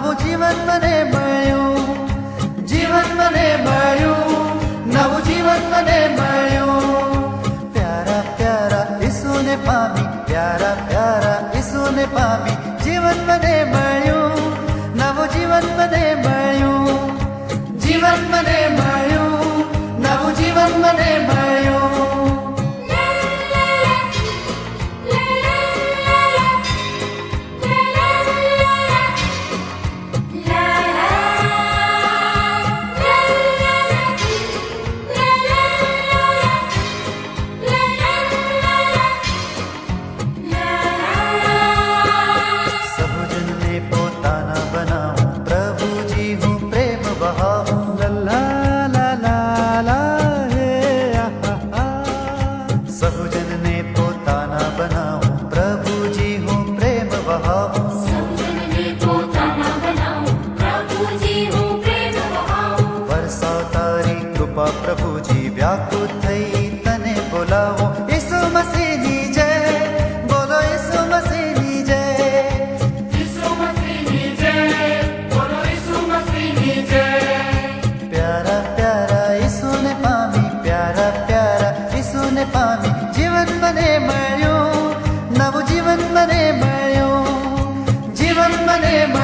નવું જીવન મને મળ્યું, જીવન મને મળ્યું, નવું જીવન મને મળ્યું. પ્યારા પ્યારા ઈસુને પામી, પ્યારા પ્યારા ઈસુને પામી, જીવન મને મળ્યું, નવું જીવન મને મળ્યું, જીવન મને મળ્યું, નવું જીવન મને મળ્યું. સહુજનને પોતાના બનાવું, પ્રભુજી હું પ્રેમ વહાવું. સહુજનને પોતાના બનાવું, પ્રભુજી હું પ્રેમ વહાવું. વરસાવ તારી કૃપા પ્રભુજી, વ્યાકુળ થઈ તને બોલાવો. ઈસુ મસીહની જય, બોલો ઈસુ મસીહની જય. ઈસુ મસીહની જય, બોલો ઈસુ મસીહની જય. પ્યારા પ્યારા ઈસુને પામી, પ્યારા પ્યારા ઈસુને પામી, જીવન મને મળ્યું, નવું જીવન મને મળ્યું, જીવન મને મળ્યું.